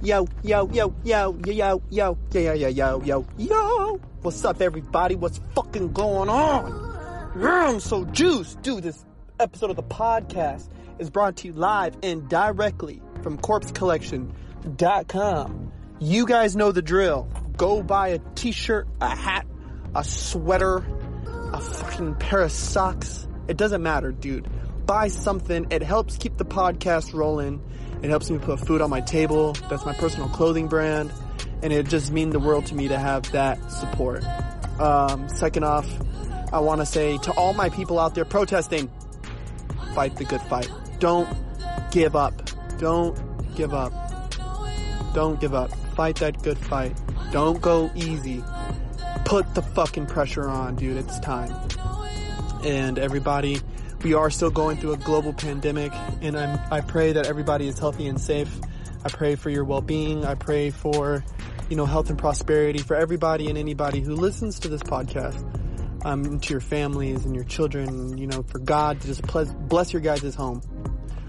Yo. What's up, everybody? What's fucking going on? I'm so juiced. Dude, this episode of the podcast is brought to you live and directly from corpsecollection.com. You guys know the drill. Go buy a t-shirt, a hat, a sweater, a fucking pair of socks. It doesn't matter, dude. Buy something. It helps keep the podcast rolling. It helps me put food on my table. That's my personal clothing brand. And it just means the world to me to have that support. Second off, I want to say to all my people out there protesting, fight the good fight. Don't give up. Don't give up. Don't give up. Fight that good fight. Don't go easy. Put the fucking pressure on, dude. It's time. And everybody, we are still going through a global pandemic, and I pray that everybody is healthy and safe. I pray for your well-being. I pray for, health and prosperity for everybody and anybody who listens to this podcast, to your families and your children, for God to just bless your guys' home.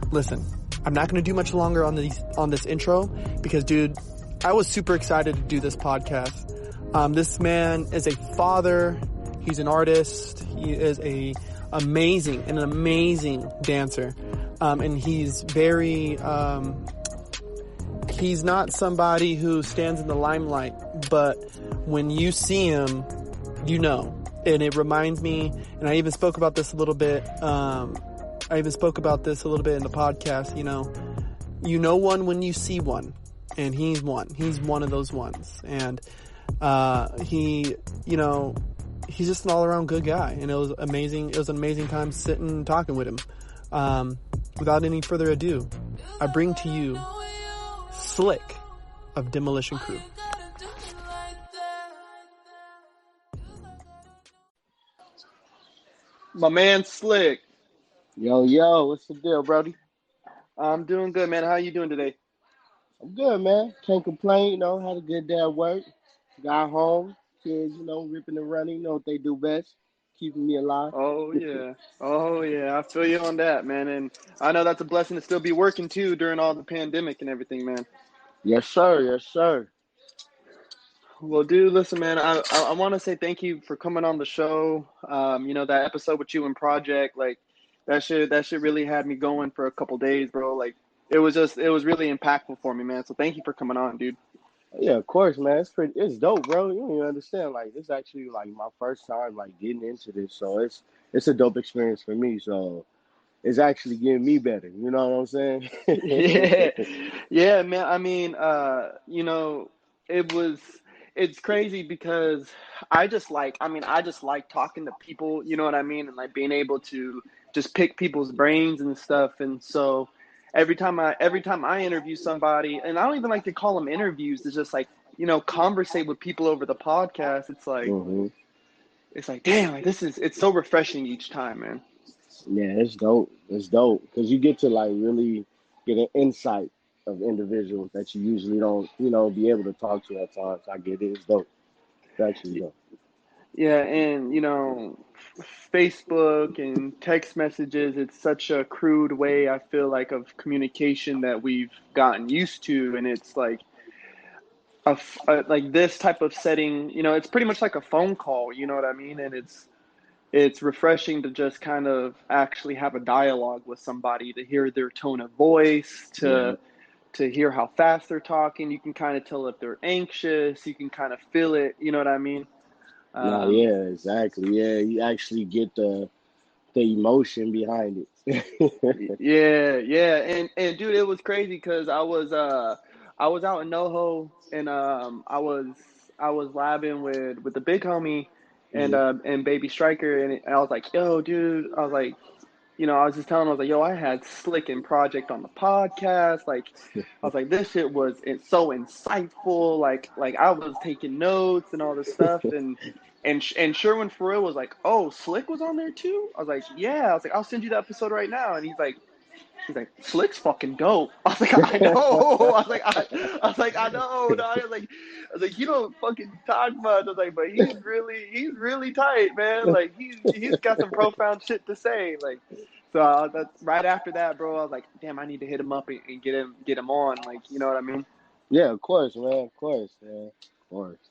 Listen, I'm not going to do much longer on this intro because, dude, I was super excited to do this podcast. This man is a father. He's an artist. He is an amazing dancer. And he's very, he's not somebody who stands in the limelight, but when you see him, and it reminds me, and I even spoke about this a little bit, in the podcast, one when you see one, and he's one of those ones. And, he's just an all-around good guy, and it was amazing. It was an amazing time sitting and talking with him. Without any further ado, I bring to you Slicc of Demolition Crew. My man Slicc. Yo, what's the deal, Brody? I'm doing good, man. How you doing today? I'm good, man. Can't complain, had a good day at work. Got home. Kids, ripping and running, what they do best, keeping me alive. Oh, yeah. I feel you on that, man. And I know that's a blessing to still be working, too, during all the pandemic and everything, man. Yes, sir. Well, dude, listen, man, I want to say thank you for coming on the show. That episode with you and Project, like, that shit really had me going for a couple days, bro. Like, it was really impactful for me, man. So thank you for coming on, dude. Yeah, of course, man. It's dope, bro. You don't even understand. Like, it's actually like my first time like getting into this, so it's a dope experience for me. So it's actually getting me better. You know what I'm saying? Yeah, man. I mean, it's crazy because I just like talking to people. You know what I mean? And like being able to just pick people's brains and stuff. And so every time I interview somebody, and I don't even like to call them interviews, it's just like, conversate with people over the podcast. It's like, It's like, damn, like it's so refreshing each time, man. Yeah, it's dope. It's dope because you get to like really get an insight of individuals that you usually don't, be able to talk to at times. I get it. It's dope. It's actually dope. Yeah, and Facebook and text messages, it's such a crude way, I feel like, of communication that we've gotten used to, and it's like like this type of setting, it's pretty much like a phone call, you know what I mean? And it's refreshing to just kind of actually have a dialogue with somebody, to hear their tone of voice, to hear how fast they're talking. You can kind of tell if they're anxious. You can kind of feel it, you know what I mean? Yeah, exactly. Yeah, you actually get the emotion behind it. Yeah. And dude, it was crazy because I was out in NoHo, and I was labbing with the big homie and Baby Striker, and I was like, yo, dude, I was like, I was just telling him, I was like, yo, I had Slicc and Project on the podcast. Like, I was like, this shit it's so insightful. Like I was taking notes and all this stuff. And Sherwin Farrell was like, oh, Slicc was on there too? I was like, yeah. I was like, I'll send you the episode right now. And he's like, Slick's fucking dope. I was like, I know. I was like, I know. No, I was like, you don't fucking talk much. I was like, but he's really tight, man. Like he's got some profound shit to say. Like, so that's right after that, bro. I was like, damn, I need to hit him up and get him on. Like, you know what I mean? Yeah, of course, man. Of course, man. Of course.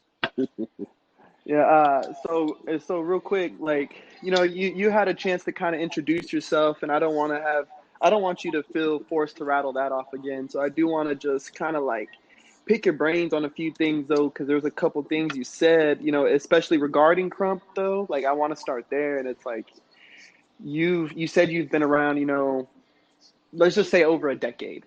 Yeah. So real quick, like, you had a chance to kind of introduce yourself, and I don't want you to feel forced to rattle that off again. So I do want to just kind of like pick your brains on a few things though, because there's a couple things you said, especially regarding Crump though. Like I want to start there, and it's like you said you've been around, let's just say over a decade.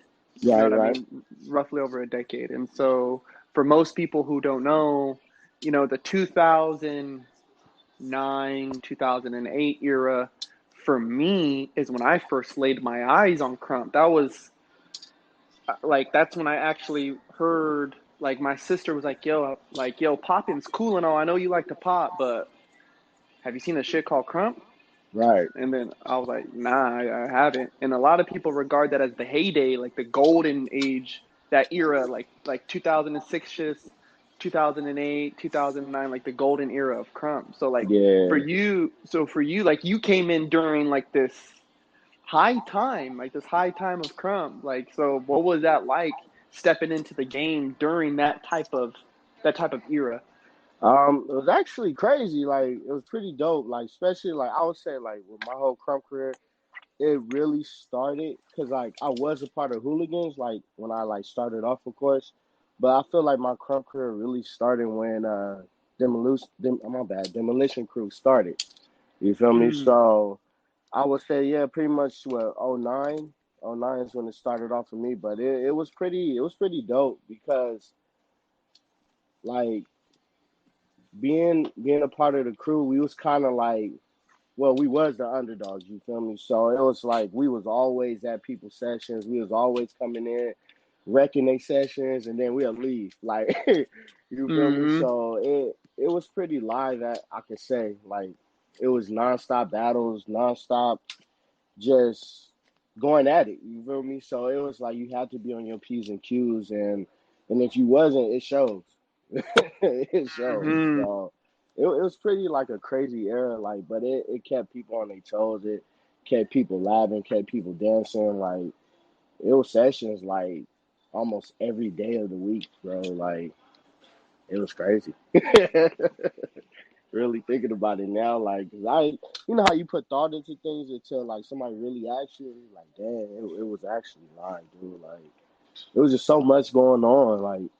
You know Right, what I right. mean? Roughly over a decade. And so for most people who don't know, the 2009, 2008 era for me is when I first laid my eyes on Crump. That was like that's when I actually heard like my sister was like yo, popping's cool and all. I know you like to pop, but have you seen a shit called Crump? Right. And then I was like, nah, I haven't. And a lot of people regard that as the heyday, like the golden age, that era, like 2006, 2008, 2009, like the golden era of Crump. So like Yeah. for you, like you came in during like this high time of Crump. Like, so what was that like stepping into the game during that type of era? It was actually crazy. Like, it was pretty dope. Like, especially like I would say, like with my whole Crump career, it really started because like I was a part of Hooligans. Like when I like started off, of course, but I feel like my Crump career really started when Demolition Crew started. You feel me? Mm, So I would say, yeah, pretty much what, '09. '09 is when it started off for me, but it was pretty dope because like being a part of the crew, we was kind of like, well, we was the underdogs, you feel me? So it was like we was always at people's sessions. We was always coming in, wrecking their sessions, and then we'll leave. Like, you feel me? mm-hmm, So it was pretty live, that I could say. Like, it was nonstop battles, nonstop just going at it. You feel me? So it was like you had to be on your P's and Q's, and if you wasn't, it shows. It shows. mm-hmm. So it was pretty like a crazy era, like, but it kept people on their toes. It kept people laughing, kept people dancing. Like, it was sessions like almost every day of the week, bro. Like, it was crazy. Really thinking about it now, like, 'cause you know how you put thought into things until like somebody really asks you, like, damn, it was actually live, dude. Like, it was just so much going on. Like,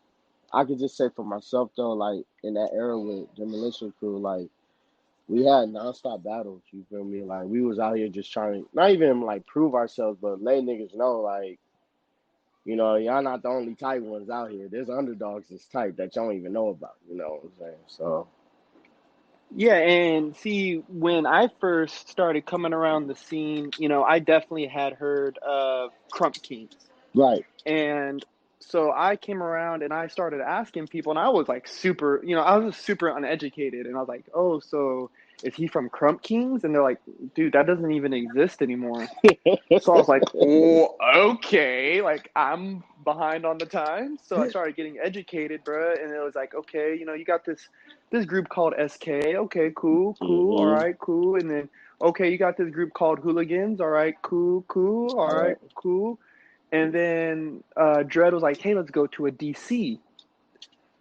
I could just say for myself though, like in that era with Demolition Crew, like we had nonstop battles. You feel me? Like, we was out here just trying to not even like prove ourselves, but let niggas know, like, y'all not the only tight ones out here. There's underdogs that's tight that y'all don't even know about. You know what I'm saying? So Yeah, and see, when I first started coming around the scene, I definitely had heard of Crump Kings. right, And so I came around and I started asking people, and I was like super, I was super uneducated. And I was like, oh, so is he from Crump Kings? And they're like, dude, that doesn't even exist anymore. So I was like, oh, okay. Like, I'm behind on the times. So I started getting educated, bro. And it was like, okay, you got this group called SK. Okay, cool, cool. All hmm, right, cool. And then, okay, you got this group called Hooligans. All right, cool, cool. All right, right. cool. And then Dredd was like, hey, let's go to a DC.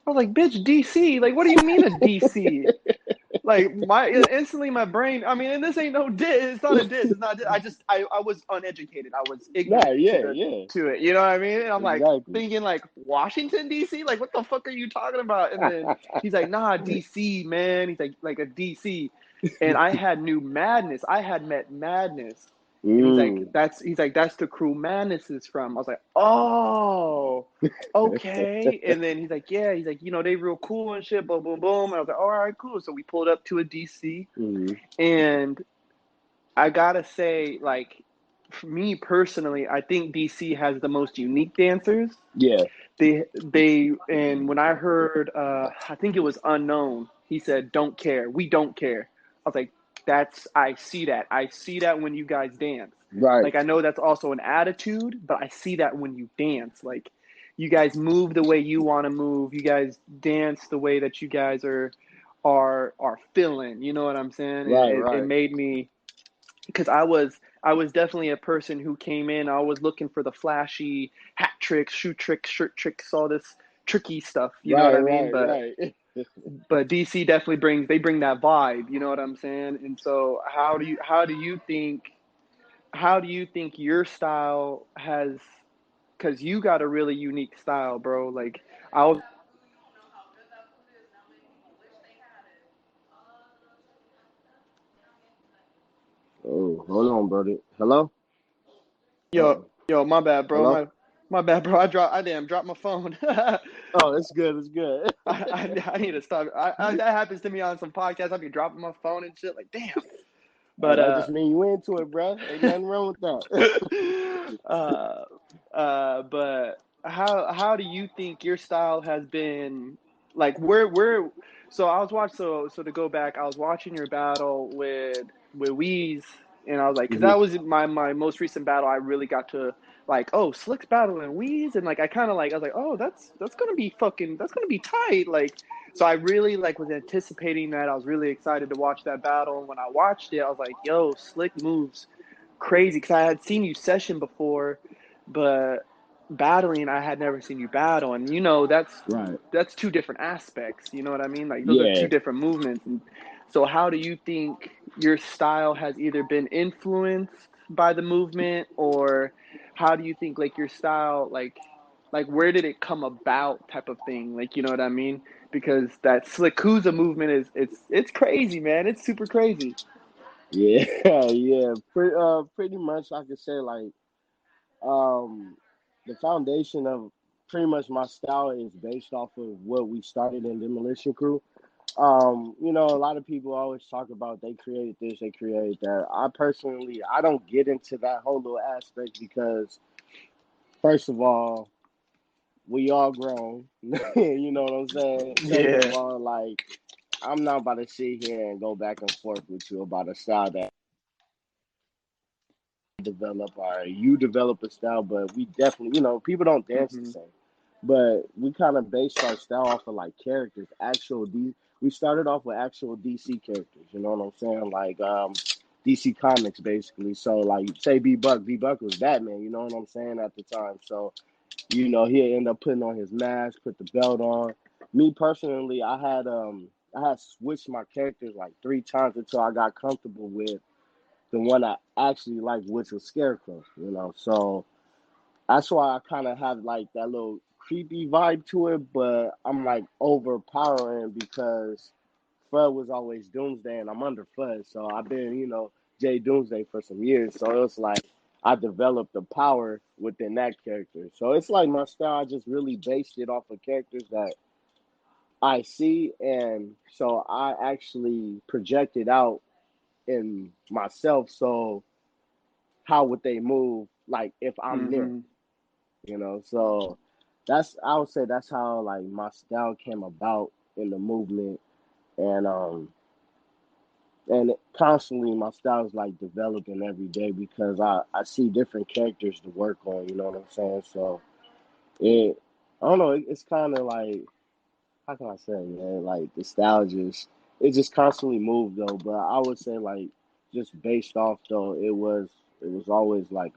I was like, bitch, DC? Like, what do you mean a DC? Like instantly my brain. I mean, and this ain't no diss. It's not a diss. It's not. A diss. I was uneducated. I was Nah, ignorant yeah, yeah, to it. You know what I mean? And I'm like exactly. thinking like Washington D.C. Like what the fuck are you talking about? And then he's like, nah, D.C. man. He's like a D.C. And I had new Madness. I had met Madness. And Mm. he's like that's the crew Madness is from. I was like, oh, okay. And then he's like, yeah, he's like, they real cool and shit, boom, boom, boom. And I was like, all right, cool. So we pulled up to a DC, Hmm. and I gotta say, like, for me personally, I think DC has the most unique dancers. Yeah, And when I heard, I think it was Unknown, he said, "Don't care, we don't care." I was like, I see that when you guys dance. right, Like, I know that's also an attitude, but I see that when you dance. Like, you guys move the way you want to move. You guys dance the way that you guys are feeling. You know what I'm saying? And right, it right. made me because I I was definitely a person who came in. I was looking for the flashy hat tricks, shoe tricks, shirt tricks, all this tricky stuff. You know what Right, I mean? right, But right. DC definitely brings that vibe. You know what I'm saying? And so how do you think your style has? Because you got a really unique style, bro. Like I was, Oh, hold on, brother. Hello? yo, Uh-oh. my bad, bro. Hello? My bad, bro. I damn dropped my phone. Oh, it's good. It's good. I need to stop. That happens to me on some podcasts. I be dropping my phone and shit. Like damn. Hey, But that just mean you into it, bruh. Ain't nothing wrong with that. uh, but how do you think your style has been like where so I was watching so to go back I was watching your battle with Weeze and I was like because Hmm. that was my most recent battle I really got to like oh Slick's battling Weeze and like I kind of like I was like oh that's gonna be fucking that's gonna be tight like so I really like was anticipating that I was really excited to watch that battle and when I watched it I was like yo Slick moves crazy because I had seen you session before, but battling I had never seen you battle, and you know Right. that's two different aspects. You know what I mean? Like those are two Yeah. different movements. And so, how do you think your style has either been influeed by the movement, or how do you think like your style like where did it come about type of thing? Like you know what I mean? Because that Slickuza movement is it's crazy, man. It's super crazy. Yeah. Yeah. Pretty much I could say like um the foundation of pretty much my style is based off of what we started in Demolition Crew. A lot of people always talk about they created this, they created that. I don't get into that whole little aspect because first of all, we all grown. You know what I'm saying? Second of Yeah. all, like I'm not about to sit here and go back and forth with you about a style that I develop or you develop a style, but we definitely, people don't dance the Hmm. same. But we kind of based our style off of like characters, We started off with actual DC characters. You know what I'm saying? Like DC Comics, basically. So like, say B Buck was Batman. You know what I'm saying at the time. So he'll end up putting on his mask, put the belt on. Me personally, I had switched my characters like 3 times until I got comfortable with the one I actually liked, which was Scarecrow. So that's why I kind of have like that little creepy vibe to it, but I'm like overpowering because Fudd was always Doomsday, and I'm under Fudd, so I've been, Jay Doomsday for some years. So it's like I developed the power within that character. So it's like my style. I just really based it off of characters that I see, and so I actually projected out in myself. So how would they move, like if I'm them? Hmm. So I would say that's how like my style came about in the movement, and constantly my style is like developing every day because I see different characters to work on. You know what I'm saying? So it I don't know. It's kind of like, how can I say, man? Like the style just constantly moved though. But I would say like just based off though, it was always like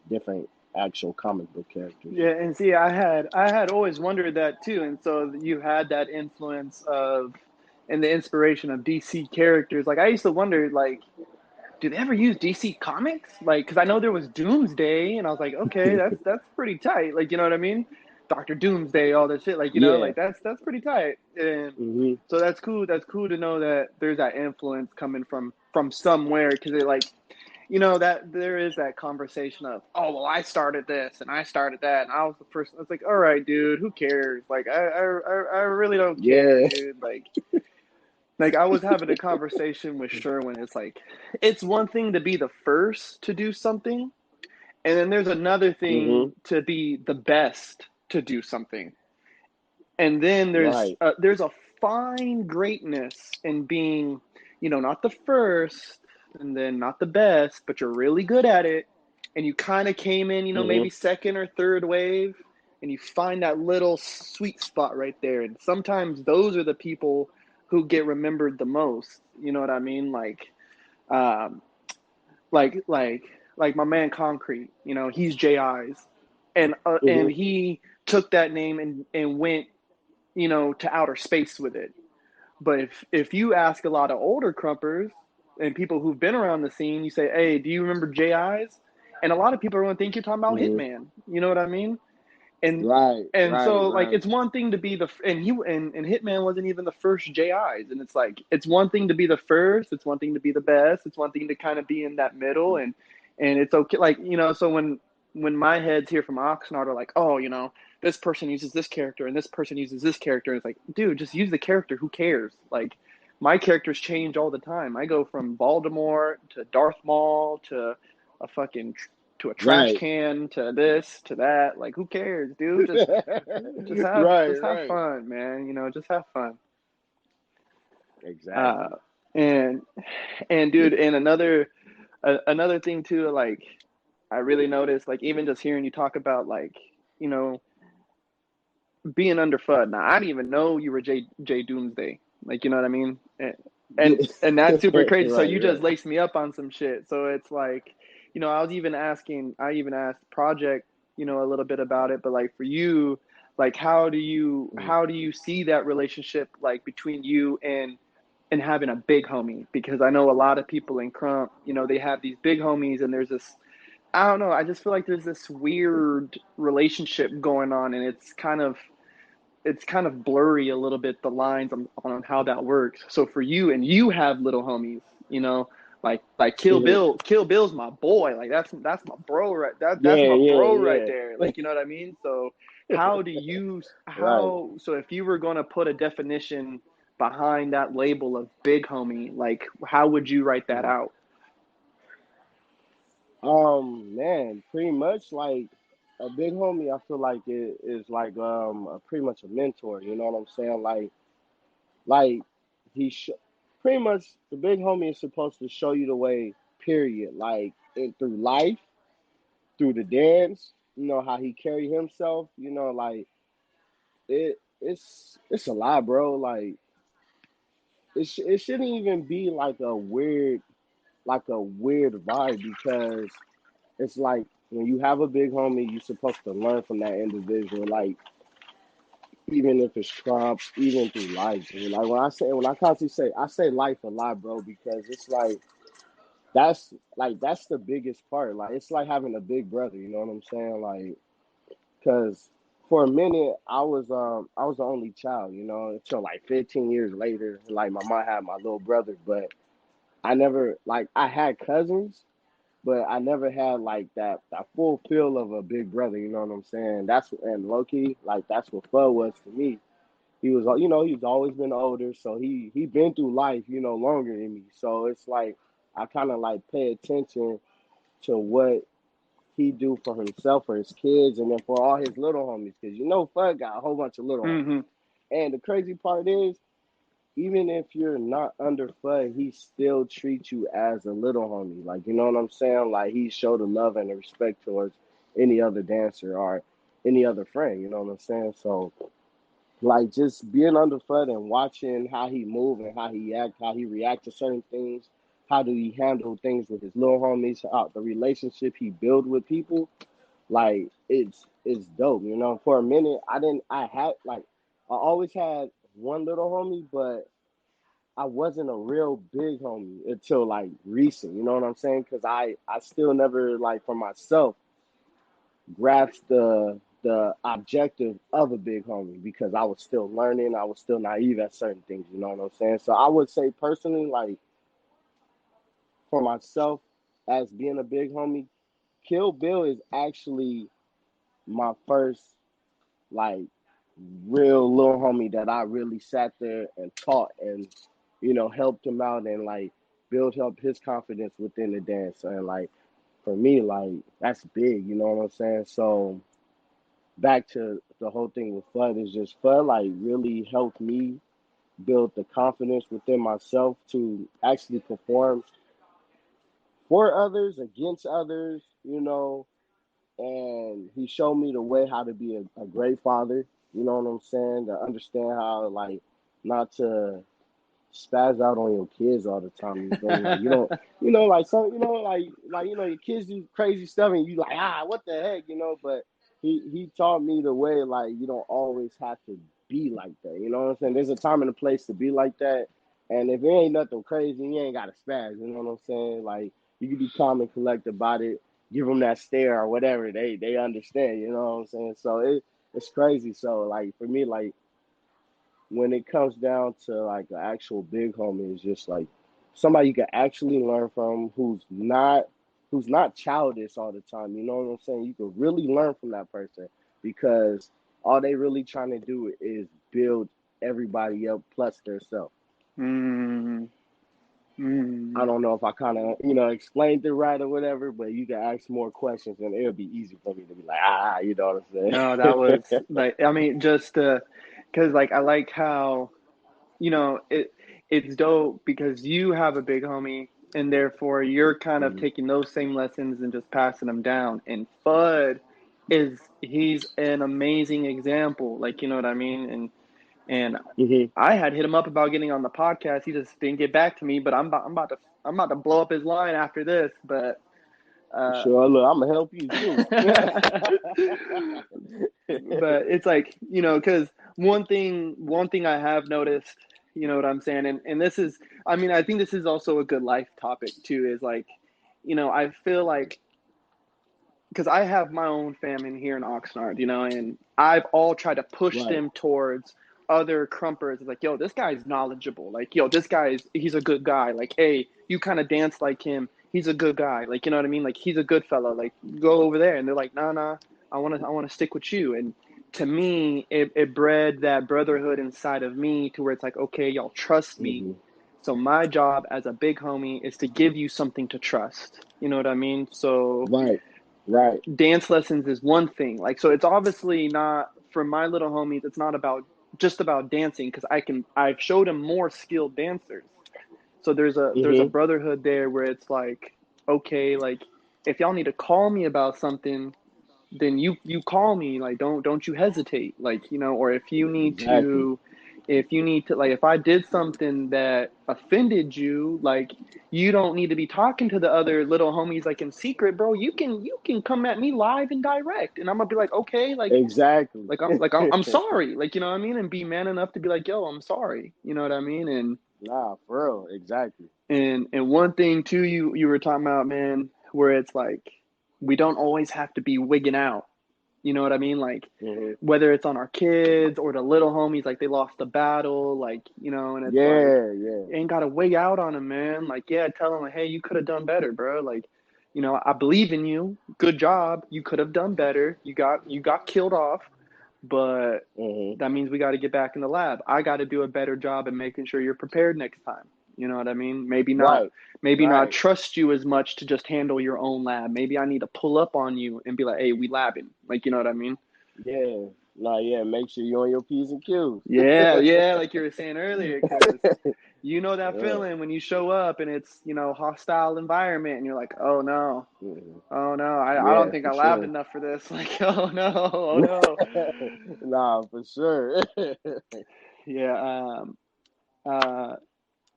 different actual comic book characters. Yeah, and see, I had always wondered that too, and so you had that influence of and the inspiration of DC characters. Like I used to wonder, like, do they ever use DC comics? Like, because I know there was Doomsday, and I was like, okay, that's pretty tight. Like, you know what I mean? Doctor Doomsday, all that shit. Like, Yeah. like that's pretty tight. And Hmm. so that's cool. That's cool to know that there's that influence coming from somewhere because it like that there is that conversation of oh well I started this and I started that and I was the person it's like all right dude who cares like I really don't care Yeah. dude like I was having a conversation with Sherwin it's like it's one thing to be the first to do something and then there's another Hmm. thing to be the best to do something and then Right. there's a fine greatness in being not the first and then not the best but you're really good at it and you kind of came in Hmm. maybe second or third wave and you find that little sweet spot right there and sometimes those are the people who get remembered the most you know what I mean um like like my man Concrete, you know, he's J.I.'s, and Hmm. he took that name and went, you know, to outer space with it. But if you ask a lot of older crumpers and people who've been around the scene, you say, "Hey, do you remember J.I.'s?" And a lot of people are going to think you're talking about Hmm. Hitman. You know what I mean? and Right, and right, so like right. it's one thing to be the and Hitman wasn't even the first JIs, and it's like it's one thing to be the first, it's one thing to be the best, it's one thing to kind of be in that middle, and it's okay, like, you know. So when my heads here from Oxnard are like, oh, you know, this person uses this character and this person uses this character, it's like, dude, just use the character, who cares? Like, my characters change all the time. I go from Baltimore to Darth Maul to a fucking to a trash Right. can to this to that. Like, who cares, dude? Right, Just have right. fun, man. You know, just have fun. Uh, Exactly. and and dude, and another thing too, like, I really noticed, like, even just hearing you talk about, like, you know, being under FUD. Now, I didn't even know you were J Doomsday. Like, you know what I mean? And that's super Right, crazy. So you just right. laced me up on some shit. So it's like, you know, I even asked Project, you know, a little bit about it, but like for you, like Mm. how do you see that relationship, like, between you and having a big homie? Because I know a lot of people in Crump, you know, they have these big homies, and there's this, I don't know, I just feel like there's this weird relationship going on, and it's kind of blurry a little bit, the lines on how that works. So for you, and you have little homies, you know, like Mhm. Kill Bill's my boy. Like, that's my bro, right? That's Yeah, my bro right yeah, there. yeah. Like, you know what I mean? So Right. so if you were going to put a definition behind that label of big homie, like, how would you write that Mm. out? Man, pretty much like a big homie. I feel like it is like pretty much a mentor. You know what I'm saying? Like he pretty much the big homie is supposed to show you the way. Period. Like through life, through the dance. You know how he carry himself. You know, like it's a lot, bro. Like it shouldn't even be like a weird vibe because it's like when you have a big homie, you're supposed to learn from that individual. Like even if it's Trumps, even through life. And like when I constantly say I say life a lot, bro, because it's like that's the biggest part. Like it's like having a big brother. You know what I'm saying? Like because for a minute I was the only child. You know, until like 15 years later, like my mom had my little brother, but I never like I had cousins, but I never had like that full feel of a big brother. You know what I'm saying? And Loki, like that's what Fud was for me. He was, you know, he's always been older, so he been through life, you know, longer than me. So it's like I kind of like pay attention to what he do for himself, for his kids, and then for all his little homies, because you know Fud got a whole bunch of little homies. Mm-hmm. And the crazy part is even if you're not underfoot, he still treats you as a little homie. Like, you know what I'm saying? Like, he showed the love and the respect towards any other dancer or any other friend. You know what I'm saying? So, like, just being underfoot and watching how he move and how he act, how he react to certain things, how do he handle things with his little homies, how the relationship he build with people, like, it's dope. You know, for a minute, I had, like, I always had one little homie, but I wasn't a real big homie until like recent. You know what I'm saying? Because I still never like for myself grasped the objective of a big homie because I was still learning. I was still naive at certain things. You know what I'm saying? So I would say personally, like for myself, as being a big homie, Kill Bill is actually my first like real little homie that I really sat there and taught and helped him out and like build up his confidence within the dance. And like for me, like that's big, you know what I'm saying? So back to the whole thing with Flood is just Flood like really helped me build the confidence within myself to actually perform for others, against others, and he showed me the way how to be a great father. You know what I'm saying? To understand how like not to spaz out on your kids all the time. You feel me? Like you don't, like some, your kids do crazy stuff, and you like, what the heck, But he taught me the way, like you don't always have to be like that. You know what I'm saying? There's a time and a place to be like that, and if it ain't nothing crazy, you ain't got to spaz. You know what I'm saying? Like you can be calm and collect about it. Give them that stare or whatever. They understand. You know what I'm saying? So it's crazy. So like for me, like when it comes down to like an actual big homie, it's just like somebody you can actually learn from who's not childish all the time. You know what I'm saying? You can really learn from that person because all they really trying to do is build everybody up plus themselves. Mm, I mm. don't know if I kind of, explained it right or whatever, but you can ask more questions and it'll be easy for me to be like, you know what I'm No, that saying? was like, I mean, just because like I like how, it's dope because you have a big homie and therefore you're kind of Mhm. taking those same lessons and just passing them down. And he's an amazing example, like, you know what I mean? And Mhm. I had hit him up about getting on the podcast. He just didn't get back to me, but I'm about to blow up his line after this, but For uh sure. Look, I'm gonna help you too. but it's like, because one thing I have noticed, you know what I'm saying, and this is, I mean, I think this is also a good life topic too, is like, I feel like, because I have my own family here in Oxnard, and I've all tried to push Right. them towards other crumpers. It's like, yo, this guy's knowledgeable. Like, yo, he's a good guy. Like, hey, you kind of dance like him. He's a good guy. Like, you know what I mean? Like, he's a good fellow. Like, go over there. And they're like, nah, nah, I want to stick with you. And to me, it bred that brotherhood inside of me to where it's like, okay, y'all trust me. Hmm. So my job as a big homie is to give you something to trust. You know what I mean? So Right. Right. dance lessons is one thing. Like, so it's obviously not for my little homies. It's not about just about dancing because I've showed them more skilled dancers. So there's a Hmm. brotherhood there where it's like, okay, like if y'all need to call me about something, then you call me. Like, don't you hesitate. Like, or Exactly. if you need to, like, if I did something that offended you, like, you don't need to be talking to the other little homies like in secret, bro. You can come at me live and direct, and I'm gonna be like, okay, like Exactly. I'm sorry, like, you know what I mean, and be man enough to be like, yo, I'm sorry, you know what I mean, and Nah, for real. Exactly. one thing too, you were talking about, man, where it's like we don't always have to be wigging out. You know what I mean? Like, Hmm. whether it's on our kids or the little homies, like they lost the battle, like, and it's like, Yeah. Yeah. you ain't got to wig out on them, man. Like, yeah, tell them, like, hey, you could have done better, bro. Like, I believe in you. Good job. You could have done better. You got killed off, but Hmm. that means we got to get back in the lab. I got to do a better job in making sure you're prepared next time. You know what I mean? Right. Maybe not Right. trust you as much to just handle your own lab. Maybe I need to pull up on you and be like, hey, we labbing. Like, you know what I mean? Yeah. Nah. Yeah. Make sure you're on your P's and Q's. Yeah, yeah, like you were saying earlier, because you know that Yeah. feeling when you show up and it's, hostile environment and you're like, oh no, Hmm. oh no, I don't Yeah. think For I labbed sure. enough for this. Like, oh no, oh no. Nah. For sure. Yeah, uh,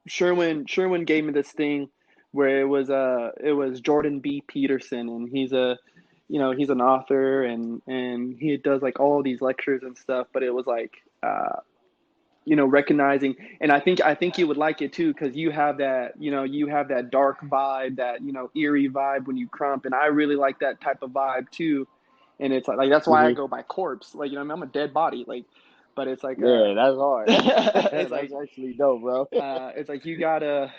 Sherwin gave me this thing where it was Jordan B. Peterson, and he's an author, and he does like all these lectures and stuff, but it was like recognizing, and I think you would like it too, because you have that dark vibe, that eerie vibe when you crump, and I really like that type of vibe too. And it's like that's why I Hmm. go by corpse, like, I'm a dead body, like, but it's like Yeah. That's hard. it's That's like actually dope, bro. it's like you gotta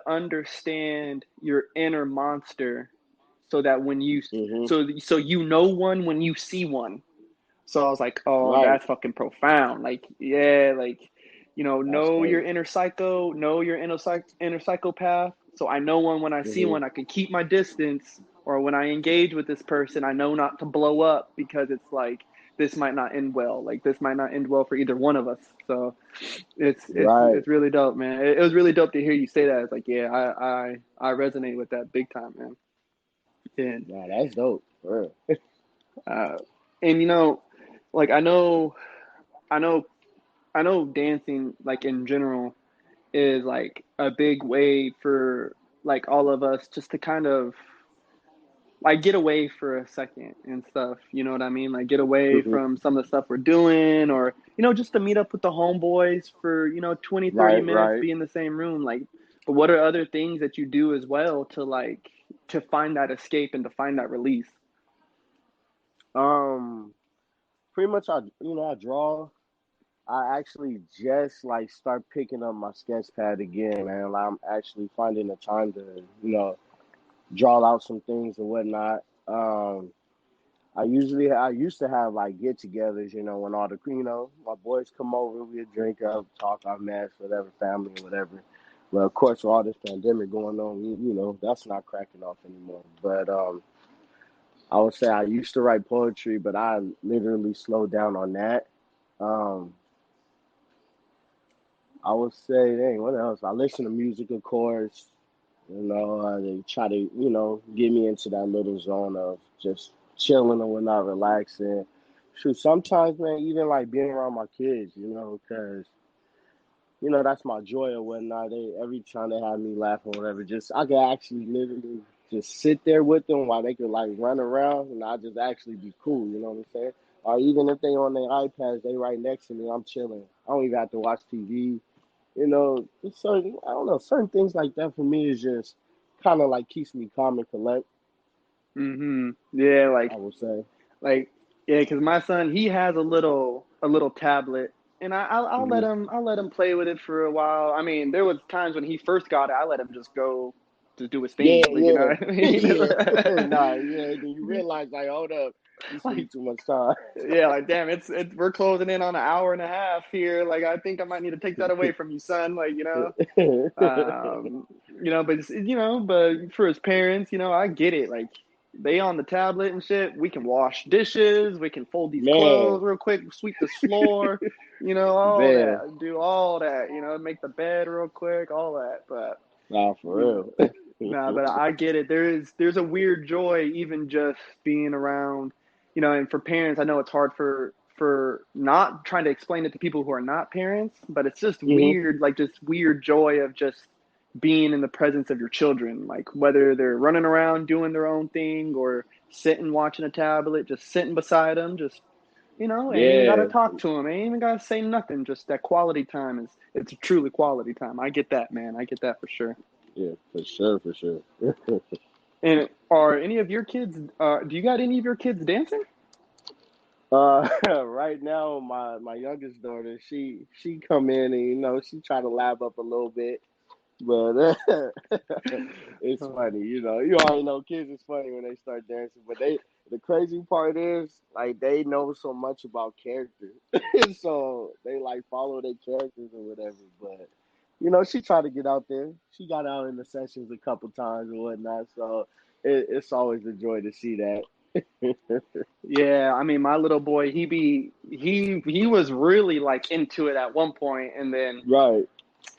understand your inner monster, so that when you Hmm. so you know one when you see one. So I was like, oh, Right. that's fucking profound. Like, yeah, like, That's know your crazy. inner psycho, know your inner psychopath. So I know one when I see Hmm. one, I can keep my distance, or when I engage with this person, I know not to blow up, because it's like this might not end well. Like, this might not end well for either one of us. So it's it's Right. it's really dope, man. It was really dope to hear you say that. It's like, yeah, I resonate with that big time, man. And Nah, that's dope. For uh, and like I know I know dancing, like in general, is like a big way for like all of us just to kind of like get away for a second and stuff. You know what I mean? Like get away Hmm. from some of the stuff we're doing, or, just to meet up with the homeboys for, 20, 30 Right, minutes, right. be in the same room. Like, but what are other things that you do as well to like, to find that escape and to find that release? Um, Pretty much I draw. I actually just like start picking up my sketch pad again, man. Like, I'm actually finding the time to, draw out some things and whatnot. I used to have like get-togethers, when all the my boys come over, we'd drink up, talk our mess, whatever, family, whatever. Well, of course, with all this pandemic going on, that's not cracking off anymore. But I would say I used to write poetry, but I literally slowed down on that. Um, I would say, dang, what else? I listen to music, of course. They try to, get me into that little zone of just chilling and whatnot, relaxing. Shoot, sometimes, man, even like being around my kids, because that's my joy or whatnot. Every time they have me laugh or whatever, just I could actually literally just sit there with them while they could like run around, and I just actually be cool. You know what I'm saying? Or even if they on their iPads, they right next to me, I'm chilling. I don't even have to watch TV. Just certain I don't know, certain things like that for me is just kind of like keeps me calm and collect. Yeah, I would say. like, yeah, because my son, he has a little tablet, and I'll let Hmm. him play with it for a while. I mean, there was times when he first got it, I let him just go to do his Yeah, thing, like, you know yeah, what I yeah. Nah, yeah. Then you mean? realize like, hold up, you Like, spending too much time. yeah, like damn, we're closing in on an hour and a half here. Like, I think I might need to take that away from you, son. Like, um, but but for his parents, I get it. Like, they on the tablet and shit. We can wash dishes. We can fold these Man, clothes real quick, sweep the floor. All man, that. Do all that. Make the bed real quick. All that. But nah, you know, for real. nah. But I get it. There's a weird joy even just being around. And for parents, I know it's hard for not trying to explain it to people who are not parents, but it's just Hmm. weird, like just weird joy of just being in the presence of your children, like whether they're running around doing their own thing or sitting watching a tablet, just sitting beside them, just ain't even gotta Yeah, talk to them, ain't even gotta say nothing. Just that quality time it's truly quality time. I get that, man. I get that for sure. yeah, for sure, for sure. And are any of your kids? Do you got any of your kids dancing? Right now, my youngest daughter, she come in and she try to lab up a little bit. But it's funny, You already know kids is funny when they start dancing. But the crazy part is, like, they know so much about character, so they like follow their characters or whatever. But she tried to get out there. She got out in the sessions a couple times and whatnot. So it's always a joy to see that. Yeah, I mean, my little boy, he was really like into it at one point, and then Right.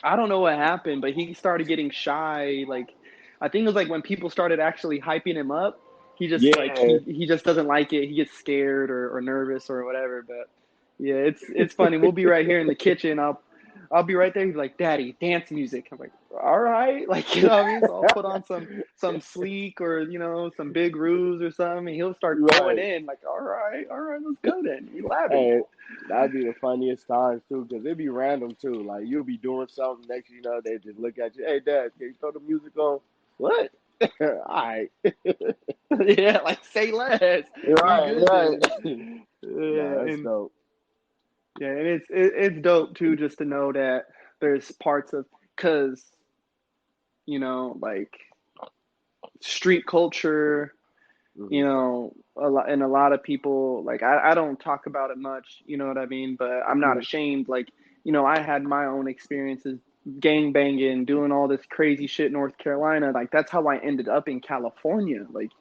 I don't know what happened, but he started getting shy. Like, I think it was like when people started actually hyping him up, he just like Yeah. he just doesn't like it. He gets scared or nervous or whatever. But yeah, it's funny. We'll be right here in the kitchen. I'll be right there. He's like, "Daddy, dance music." I'm like, "All right," like, what I mean. So I'll put on some Slicc or some Big Ruse or something, and he'll start going Right. in like, all right, let's go then. We laughing. Hey, that'd be the funniest times too, because it'd be random too. Like, you'll be doing something, next thing you know, they just look at you. Hey, Dad, can you throw the music on? What? All right. Yeah, like say less. We Right, good right. then. Nah, Yeah, that's and dope. yeah, and it's dope too just to know that there's parts of because like street culture, Hmm. a lot of people like I don't talk about it much, you know what I mean? But I'm not Hmm. ashamed. Like, I had my own experiences gang banging, doing all this crazy shit in North Carolina. Like, that's how I ended up in California. Like,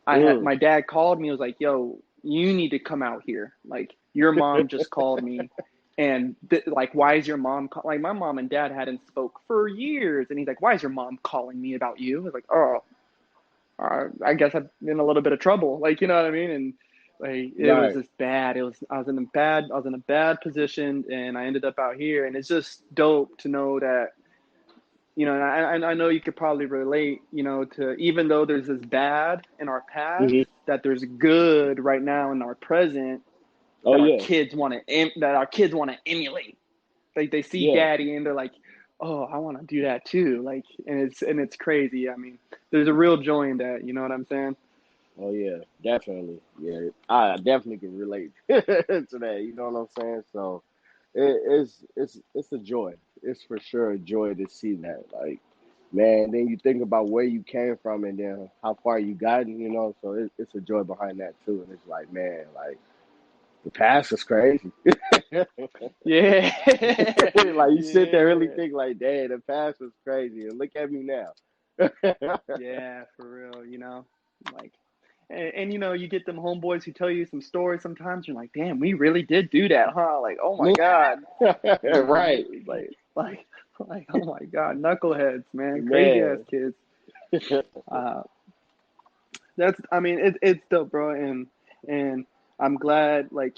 Mm. my dad called me, was like, "Yo, you need to come out here. Like, your mom just called me, and like, why is your mom like, my mom and dad hadn't spoke for years, and he's like, why is your mom calling me about you?" I was like, "Oh, I guess I'm in a little bit of trouble." Like, you know what I mean? And Like it was Right. just bad. I was in a bad position, and I ended up out here. And it's just dope to know that, and I know you could probably relate, to, even though there's this bad in our past, Hmm. that there's good right now in our present Oh that our yeah, kids want to emulate. Like they see yeah. daddy and they're like, oh, I want to do that too. Like, and it's crazy. I mean, there's a real joy in that. You know what I'm saying? Oh yeah, definitely. Yeah, I definitely can relate to that. You know what I'm saying? So it's a joy. It's for sure a joy to see that. Like, man, then you think about where you came from and then how far you gotten. So it's a joy behind that too. And it's like, man, like the past is crazy. Yeah, Like you sit there really yeah, think like, dang, the past was crazy, and look at me now. yeah, for real. Like, and you get them homeboys who tell you some stories. Sometimes you're like, damn, we really did do that, huh? Like, oh my god, Right, like, oh my god, knuckleheads, man, crazy ass man. kids. Uh, that's, I mean, it's dope, bro, and I'm glad, like,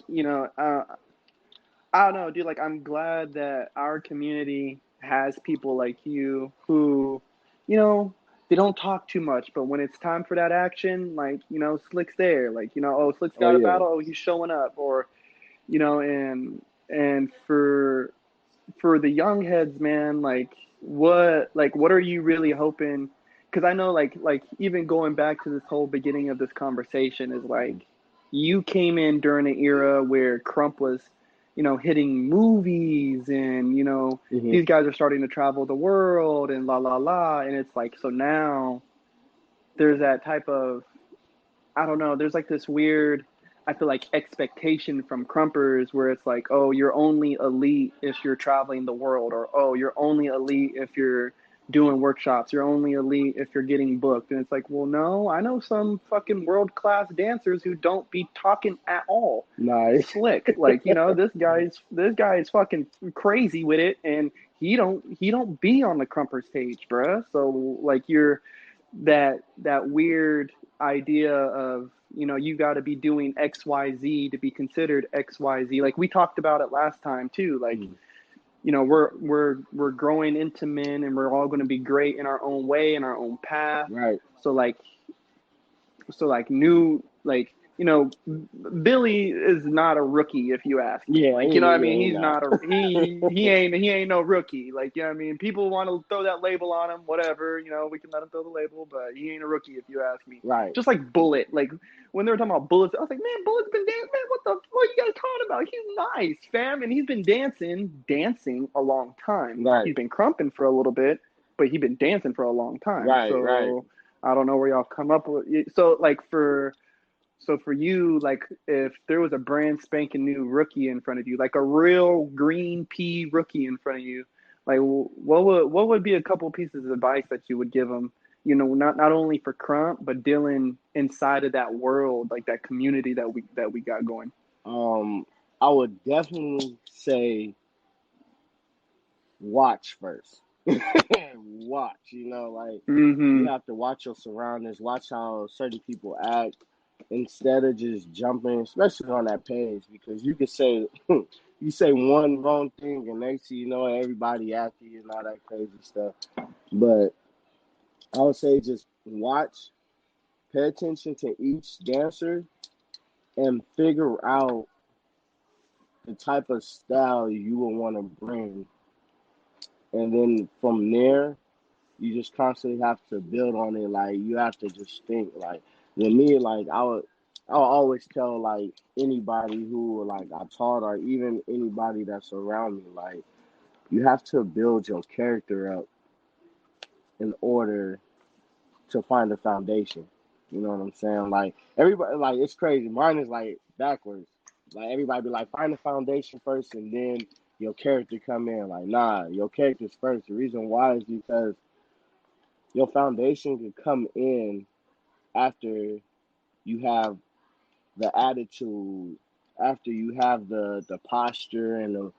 I don't know, dude. Like, I'm glad that our community has people like you who, you know, they don't talk too much, but when it's time for that action, like, Slick's there. Like, oh, Slick's Oh got a yeah. battle. Oh, he's showing up. Or, and for the young heads, man, like what are you really hoping? Because I know, like even going back to this whole beginning of this conversation is like you came in during an era where Crump was, hitting movies, and Hmm. these guys are starting to travel the world and la la la, and it's like, so now there's that type of, I don't know. There's like this weird, I feel like, expectation from Crumpers where it's like, oh, you're only elite if you're traveling the world, or oh, you're only elite if you're doing workshops. You're only elite if you're getting booked. And it's like, well, no, I know some fucking world class dancers who don't be talking at all. Nice. Slick, like, this guy is fucking crazy with it, and he don't be on the Crumpers page, bruh. So like you're that weird idea of, you got to be doing XYZ to be considered XYZ. Like we talked about it last time too. Like, Mhm. we're growing into men, and we're all going to be great in our own way, in our own path. Right. So like, new, like, Billy is not a rookie, if you ask me. Yeah, Like, you know what I yeah, mean? he He's not. not a he ain't no rookie. Like, you know what I mean? People want to throw that label on him, whatever, we can let him throw the label, but he ain't a rookie, if you ask me. Right. Just like Bullet. Like when they were talking about Bullets, I was like, man, Bullet's been dancing. Man, what are you guys talking about? He's nice, fam, and he's been dancing a long time. Right. He's been crumping for a little bit, but he's been dancing for a long time. Right. Right. So I don't know where y'all come up with. So like for you, like if there was a brand spanking new rookie in front of you, like a real green pea rookie in front of you, like what would be a couple pieces of advice that you would give them? Not only for Crump, but dealing inside of that world, like that community that we got going. Um, I would definitely say watch first. Watch. Like you Mm-hmm. have to watch your surroundings, watch how certain people act instead of just jumping, especially on that page, because you could say you say one wrong thing and next thing you know everybody after you and all that crazy stuff. But I would say just watch, pay attention to each dancer, and figure out the type of style you will want to bring. And then from there, you just constantly have to build on it. Like you have to just think. Like with me, like I would always tell like anybody who like I taught or even anybody that's around me, like you have to build your character up in order to find a foundation. You know what I'm saying? Like everybody, like it's crazy. Mine is like backwards. Like everybody be like, find the foundation first, and then your character come in. Like nah, your character's first. The reason why is because your foundation can come in after you have the attitude, after you have the posture and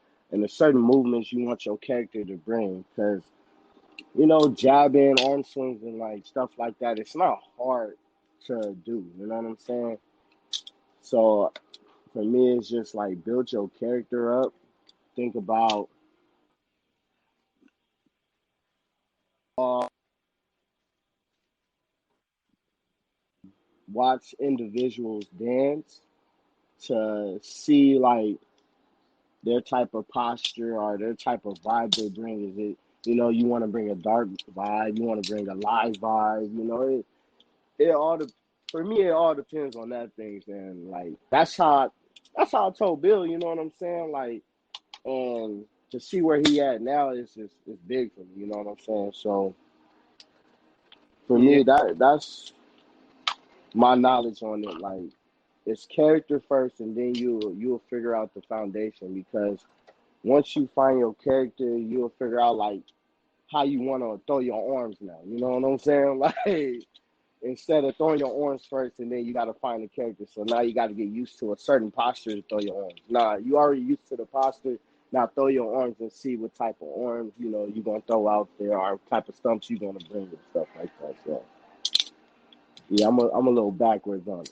the certain movements you want your character to bring. Because jabbing, arm swings, and like stuff like that, it's not hard to do. You know what I'm saying? So for me, it's just like build your character up. Think about uh, watch individuals dance to see like their type of posture or their type of vibe they bring. Is it, you want to bring a dark vibe, you want to bring a live vibe, it all for me it all depends on that things, and like that's how I told Bill, you know what I'm saying? Like, and to see where he at now is big for me, you know what I'm saying? So for Yeah. me that's my knowledge on it. Like, it's character first, and then you'll figure out the foundation, because once you find your character, you'll figure out like how you want to throw your arms now. You know what I'm saying? Like, instead of throwing your arms first and then you got to find the character. So now you got to get used to a certain posture to throw your arms. Nah, you already used to the posture. Now throw your arms and see what type of arms you're gonna throw out there, or type of stumps you're gonna bring and stuff like that. So yeah, I'm a little backwards on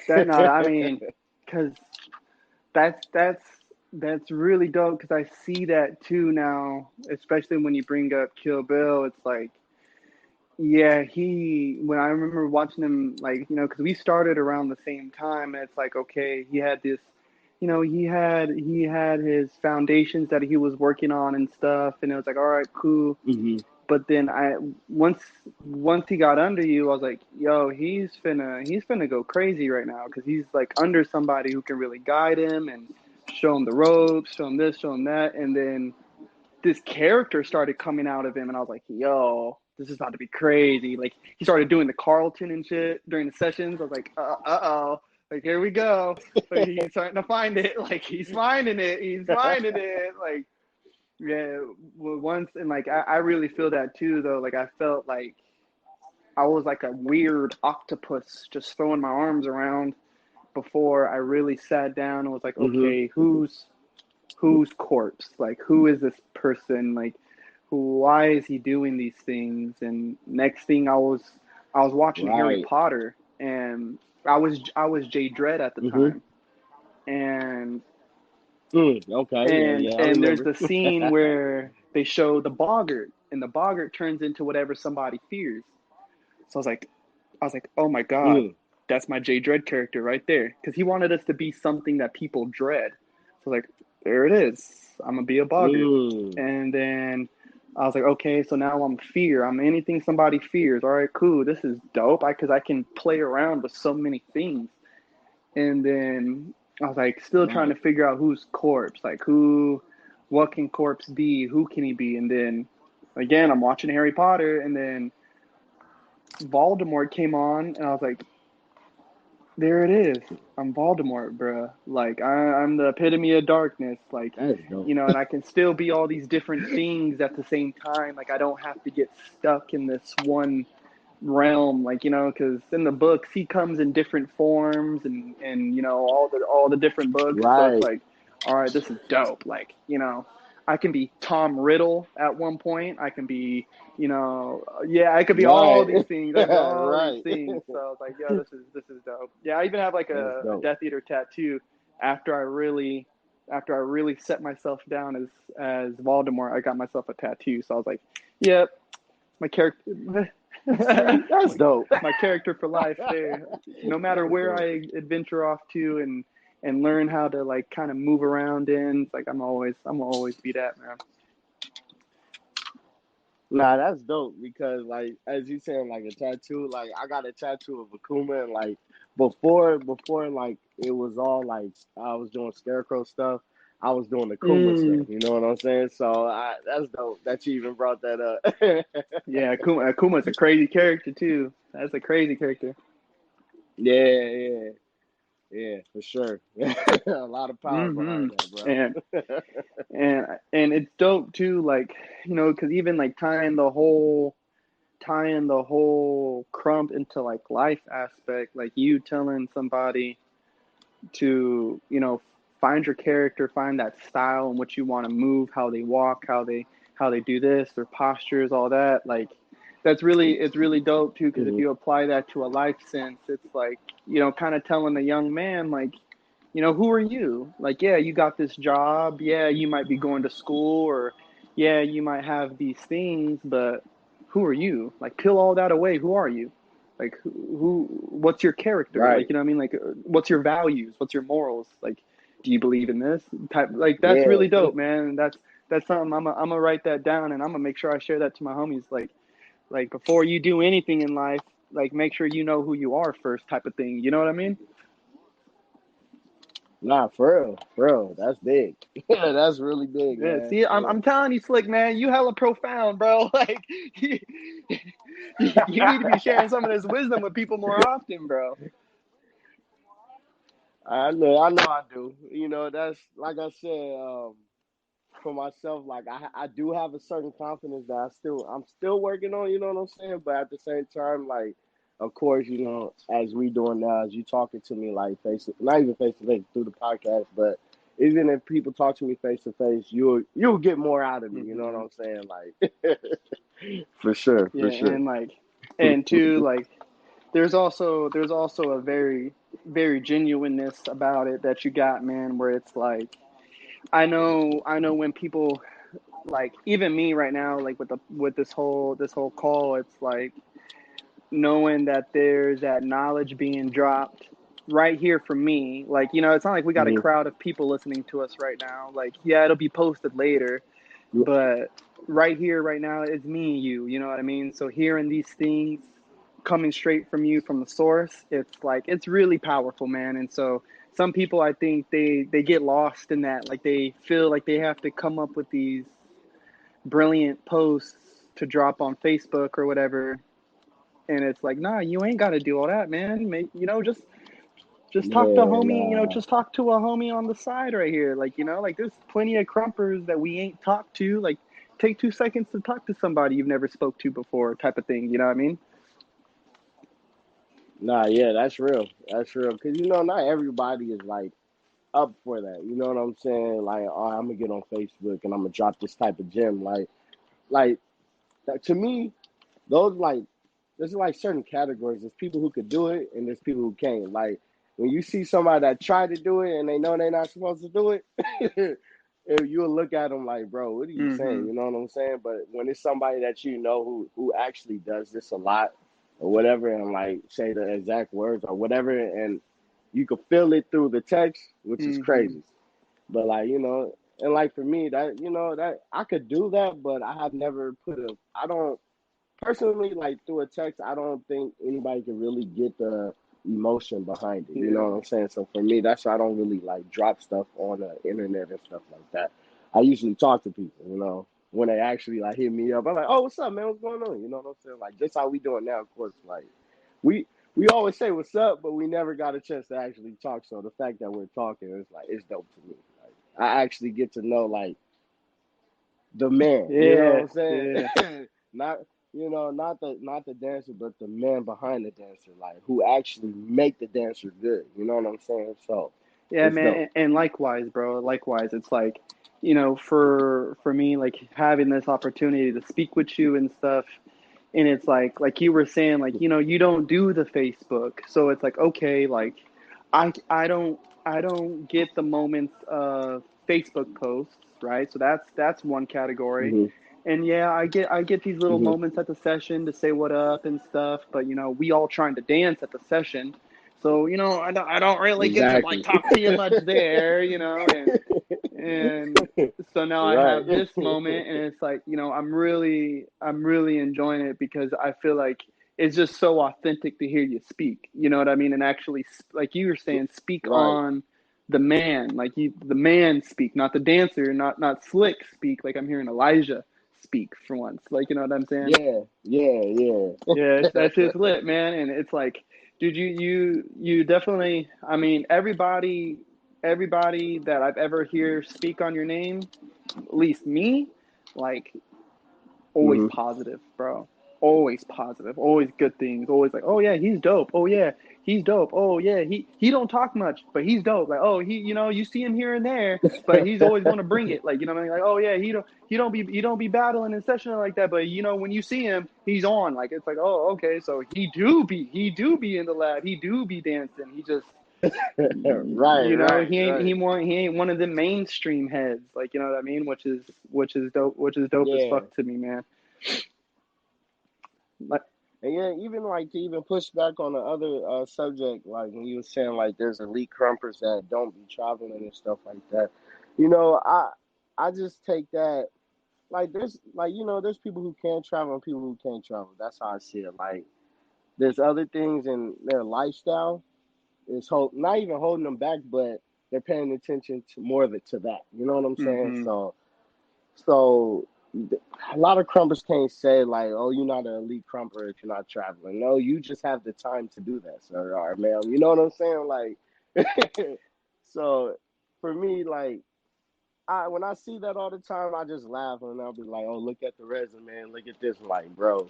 That no, I it. mean, because that's that's that's really dope. Because I see that too now, especially when you bring up Kill Bill. It's like, yeah, when I remember watching him, like, because we started around the same time, and it's like, okay, he had this, he had his foundations that he was working on and stuff, and it was like, all right, cool. hmm But then once he got under you, I was like, yo, he's finna go crazy right now, because he's like under somebody who can really guide him and show him the ropes, show him this, show him that, and then this character started coming out of him, and I was like, yo, this is about to be crazy. Like, he started doing the Carlton and shit during the sessions. I was like, uh-oh, like, here we go. Like, he's starting to find it. Like, he's finding it. He's finding it. Like, yeah, well, once, and like, I really feel that too, though. Like, I felt like I was like a weird octopus just throwing my arms around before I really sat down and was like, hmm okay, whose corpse? Like, who is this person? Like, why is he doing these things? And next thing, I was watching Harry Right. Potter, and I was Jay Dredd at the hmm time, and Okay. Yeah. and Yeah. I and there's remember. the scene where they show the boggart, and the boggart turns into whatever somebody fears. So I was like, oh my god, mm, that's my Jay Dredd character right there, because he wanted us to be something that people dread. So like, there it is. I'm gonna be a boggart, mm. and then I was like, okay, so now I'm fear. I'm anything somebody fears. All right, cool. This is dope. Because I can play around with so many things. And then I was like, still trying to Right. figure out who's corpse. Like, what can corpse be? Who can he be? And then again, I'm watching Harry Potter, and then Voldemort came on, and I was like, there it is. I'm Voldemort, bruh. Like, I'm the epitome of darkness. Like, That's dope. and I can still be all these different things at the same time. Like, I don't have to get stuck in this one realm. Like, because in the books he comes in different forms, and all the different books. So it's Right. like, all right, this is dope. Like, I can be Tom Riddle at one point. I can be, yeah, I could be all Right. these things. I could be all these Right. things. So I was like, yeah, this is dope. Yeah, I even have like That's a dope. Death Eater tattoo after I really set myself down as Voldemort. I got myself a tattoo. So I was like, yep, my character. See, that's my, dope. my character for life there. No matter That's where dope. I adventure off to, and learn how to like kind of move around in, like, I'm always be that, man. Nah, that's dope, because like as you saying, like a tattoo, like I got a tattoo of Akuma, and like before like it was all like I was doing scarecrow stuff, I was doing Akuma stuff, Mm, you know what I'm saying? So that's dope that you even brought that up. yeah, Akuma's a crazy character too. That's a crazy character. Yeah, yeah, yeah, for sure. A lot of power Hmm. behind that, bro. And and it's dope too, like, because even like tying the whole crump into like life aspect, like you telling somebody to, find your character, find that style and what you want to move, how they walk, how they do this, their postures, all that. Like, it's really dope too, because if hmm you apply that to a life sense, it's like, kind of telling a young man, like, who are you? Like, yeah, you got this job. Yeah, you might be going to school, or yeah, you might have these things, but who are you? Like, peel all that away. Who are you? Like, what's your character? Like, Right. you know what I mean? Like, what's your values? What's your morals? Like, do you believe in this type? Like, that's Yeah. really dope, man. That's something I'm gonna write that down, and I'm gonna make sure I share that to my homies. Like before you do anything in life, like make sure you know who you are first, type of thing. You know what I mean? Nah, for real. That's big. Yeah, that's really big, Yeah. man. See, For I'm telling you, Slick, man, you hella profound, bro. Like you need to be sharing some of this wisdom with people more often, bro. I know I do. That's like I said, for myself, like I do have a certain confidence that I'm still working on, you know what I'm saying? But at the same time, like of course, as we doing now, as you talking to me like not even face to face through the podcast, but even if people talk to me face to face, you'll get more out of me, you know what Hmm. I'm saying? Like for sure, Yeah, for sure. and two, like there's also a very very genuineness about it that you got, man, where it's like I know when people, like even me right now, like with this whole call, it's like knowing that there's that knowledge being dropped right here from me. Like, it's not like we got a Hmm. crowd of people listening to us right now. Like, yeah, it'll be posted later, but right here, right now, it's me and you. You know what I mean? So hearing these things coming straight from you, from the source, it's like it's really powerful, man. And so some people, I think they get lost in that. Like they feel like they have to come up with these brilliant posts to drop on Facebook or whatever, and it's like, nah, you ain't got to do all that, man. Just talk to Yeah, homie, nah. just talk to a homie on the side right here. Like, like there's plenty of crumpers that we ain't talked to. Like, take 2 seconds to talk to somebody you've never spoke to before, type of thing. You know what I mean? Nah, yeah, that's real. That's real. Cause not everybody is like up for that. You know what I'm saying? Like, oh, I'm gonna get on Facebook and I'm gonna drop this type of gem. Like that, to me, those like there's like certain categories. There's people who could do it and there's people who can't. Like when you see somebody that tried to do it and they know they're not supposed to do it, you'll look at them like, bro, what are you saying? Mm-hmm. You know what I'm saying? But when it's somebody that who actually does this a lot or whatever, and like say the exact words or whatever, and you can feel it through the text, which is Mm-hmm. crazy. But like and like for me, that I could do that, but I have never I don't personally like through a text. I don't think anybody can really get the emotion behind it. You know Yeah. what I'm saying? So for me, that's why I don't really like drop stuff on the internet and stuff like that. I usually talk to people, when they actually like hit me up. I'm like, oh, what's up, man? What's going on? You know what I'm saying? Like just how we doing now, of course. Like we we always say what's up, but we never got a chance to actually talk. So the fact that we're talking is like it's dope to me. Like I actually get to know like the man. You know what Yeah. I'm saying? Yeah. not not the dancer, but the man behind the dancer, like who actually make the dancer good. You know what I'm saying? So Yeah, it's man, dope. and likewise, bro. Likewise, it's like, for me, like having this opportunity to speak with you and stuff, and it's like you were saying, like, you don't do the Facebook, so it's like, okay, like, I don't get the moments of Facebook posts, right? So that's one category, Hmm. and yeah, I get these little Hmm. moments at the session to say what up and stuff, but we all trying to dance at the session. So, I don't really get to like Exactly. talk to you much there, and so now I Right. have this moment, and it's like, I'm really enjoying it because I feel like it's just so authentic to hear you speak. You know what I mean? And actually, like you were saying, speak Right. on the man, like the man speak, not the dancer, not Slick speak. Like I'm hearing Elijah speak for once. Like, you know what I'm saying? Yeah. Yeah. Yeah. Yeah, that shit's lit, man. And it's like, dude, you definitely. I mean, everybody that I've ever hear speak on your name, at least me, like always Hmm. positive, bro. Always positive, always good things, always like, oh yeah, he's dope. Oh yeah, he's dope. Oh yeah, he don't talk much, but he's dope. Like, oh, you see him here and there, but he's always going to bring it. Like, what I mean? Like, oh yeah, he don't be battling in session like that, but when you see him, he's on. Like, it's like, oh okay, so he do be in the lab, he do be dancing. Right, You know, right, right. he ain't one of the mainstream heads, like, you know what I mean, which is dope as Yeah. fuck to me, man. Like, And yeah, even like to even push back on the other subject, like when you were saying like there's elite crumpers that don't be traveling and stuff like that. You know, I just take that like there's like there's people who can travel and people who can't travel. That's how I see it. Like there's other things in their lifestyle is not even holding them back, but they're paying attention to more of it to that. You know what I'm saying? hmm So a lot of crumpers can't say like, "Oh, you're not an elite crumper if you're not traveling." No, you just have the time to do that, sir or ma'am. You know what I'm saying? Like, so for me, like, I when I see that all the time, I just laugh and I'll be like, "Oh, look at the resume, look at this." I'm like, bro,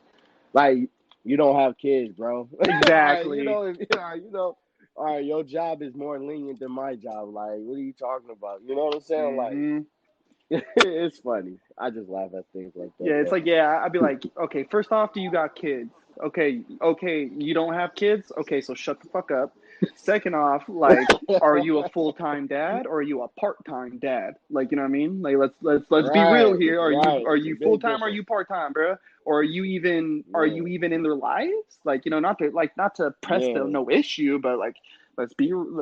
like you don't have kids, bro. Like, exactly. if, all right, your job is more lenient than my job. Like, what are you talking about? You know what I'm saying? Like. hmm It's funny. I just laugh at things like that, Yeah, it's though. like, yeah, I'd be like, okay, first off, do you got kids? Okay, you don't have kids? Okay, so shut the fuck up. Second off, like, are you a full-time dad or are you a part-time dad? Like, you know what I mean? Like, let's be real Right, here. right. Are It's a you big full-time or are difference. you part-time, bro? Or are you Yeah, even in their lives? Like, you know, not to press the yeah. no issue, but like,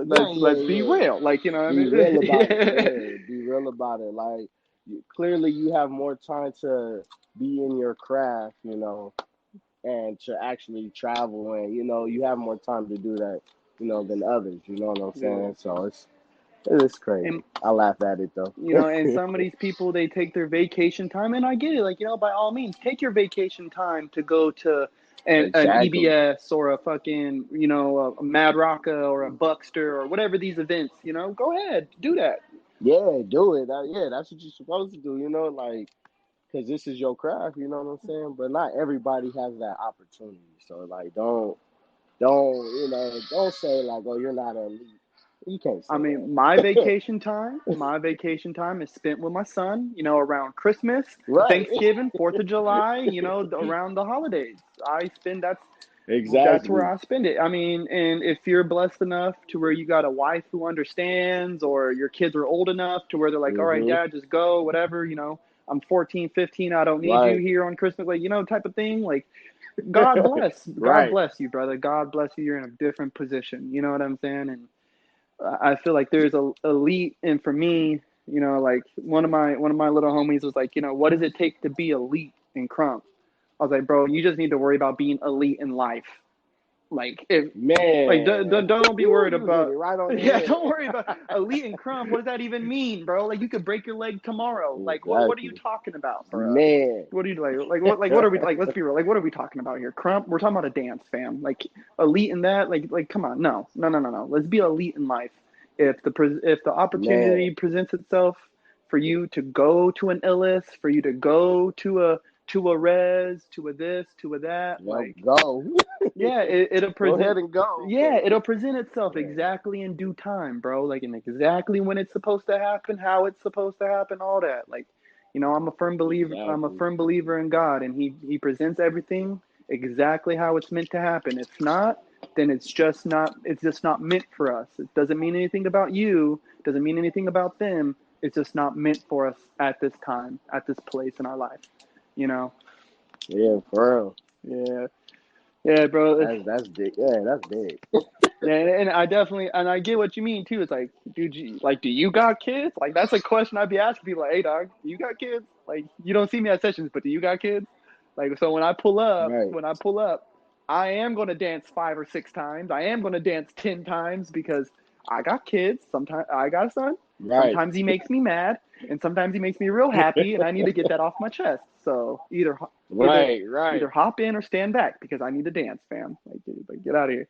Yeah, yeah, let's be yeah. real. Like, you know what I Be real mean? about it. Yeah. Yeah, be real about it. Like, clearly you have more time to be in your craft, and to actually travel and, you have more time to do that, than others. You know what I'm Yeah. saying? So it's crazy. And I laugh at it, though. you know, and some of these people, they take their vacation time, and I get it. Like, you know, by all means, take your vacation time to go to an Exactly. EBS or a fucking, you know, a Mad Rocka or a Buckster or whatever these events. You know, go ahead, do that. Yeah, do it. Yeah, that's what you're supposed to do, like. Because this is your craft, you know what I'm saying? But not everybody has that opportunity. So like, don't say like, oh, you're not elite. You can't I say mean, that. my vacation time is spent with my son, you know, around Christmas, Right. Thanksgiving, 4th of July, you know, around the holidays. That's where Exactly. I spend it. I mean, and if you're blessed enough to where you got a wife who understands, or your kids are old enough to where they're like, all right, Mhm. dad, just go, whatever, you know, I'm 14, 15, I don't need you Right. here on Christmas, like, you know, type of thing. Like, God Right. bless you, brother. God bless you. You're in a different position. You know what I'm saying? And I feel like there's a elite, and for me, you know, like one of my little homies was like, you know, what does it take to be elite in Crump? I was like, bro, you just need to worry about being elite in life. Like if like Man. don't be worried You hit about it right on the yeah, head. don't worry about elite and crump. What does that even mean, bro? Like you could break your leg tomorrow. Like what are you Exactly. talking about, bro? Man. What are you what are we like? Let's be real. Like what are we talking about here? Crump. We're talking about a dance, fam. Like elite in that. Like come on. No. Let's be elite in life. If the Man. opportunity presents itself for you to go to an Illis, for you to go to a res, to a this, to a that, Yep, like go. yeah, it'll Go present. ahead and go. Yeah, But it'll present itself yeah, exactly in due time, bro. Like, and exactly when it's supposed to happen, how it's supposed to happen, all that. Like, you know, I'm a firm believer. I'm a exactly. firm believer in God, and He presents everything exactly how it's meant to happen. If not, then it's just not. It's just not meant for us. It doesn't mean anything about you. Doesn't mean anything about them. It's just not meant for us at this time, at this place in our life. You know. Yeah, for real. Yeah. Yeah, bro. That's big. Yeah, that's big. Yeah, and I definitely and I get what you mean too. It's like, dude, do you got kids? Like that's a question I'd be asking people. Like, hey, dog, do you got kids? Like, you don't see me at sessions, but do you got kids? Like, so Right. when I pull up, I am gonna dance 5 or 6 times. I am gonna dance 10 times because I got kids. Sometimes I got a son. Right. Sometimes he makes me mad, and sometimes he makes me real happy, and I need to get that off my chest. So either Right. Right. either hop in or stand back because I need to dance, fam. Like, dude, like get out of here.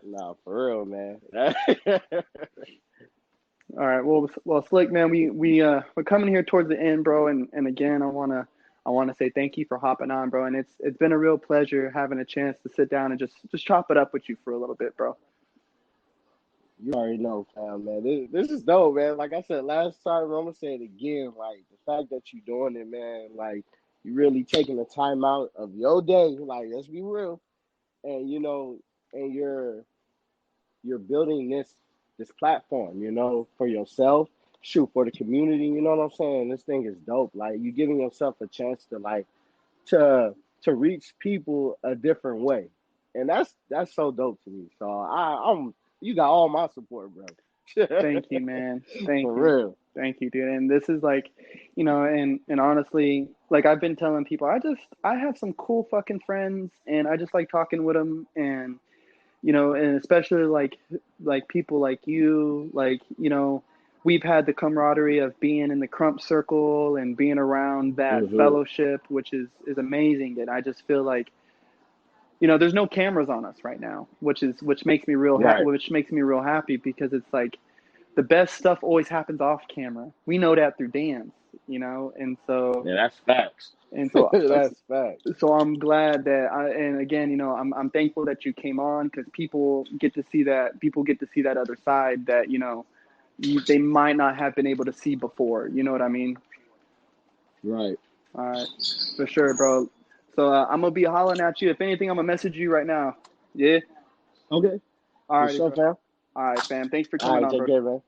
Nah, for real, man. All right. Well, Slick, man, we're coming here towards the end, bro, and again, I wanna say thank you for hopping on, bro, and it's been a real pleasure having a chance to sit down and just chop it up with you for a little bit, bro. You already know, fam, man. This is dope, man. Like I said last time, I'm gonna say it again. Like the fact that you doing it, man. Like you really taking the time out of your day. Like let's be real, and and you're you're building this platform, you know, for yourself, shoot, for the community, you know what I'm saying? This thing is dope. Like you're giving yourself a chance to like to to reach people a different way. And that's so dope to me. So I'm you got all my support, bro. Thank you, man. Thank For you. real. Thank you, dude. And this is like, and honestly, like I've been telling people, I have some cool fucking friends, and I just like talking with them, and and especially like people like you, like we've had the camaraderie of being in the Crump circle and being around that Hmm. fellowship, which is amazing. And I just feel like there's no cameras on us right now, which makes me Right. which makes me real happy because it's like the best stuff always happens off camera. We know that through dance, and so Yeah, that's facts. and so That's facts. so I'm glad that and again, I'm thankful that you came on because people get to see that other side that they might not have been able to see before. You know what I mean? Right. All right, for sure, bro. So I'm gonna be hollering at you. If anything, I'm gonna message you right now. Yeah. Okay. All For righty, sure, bro. fam. All right, fam. Thanks for All coming right, on, take bro. care, man.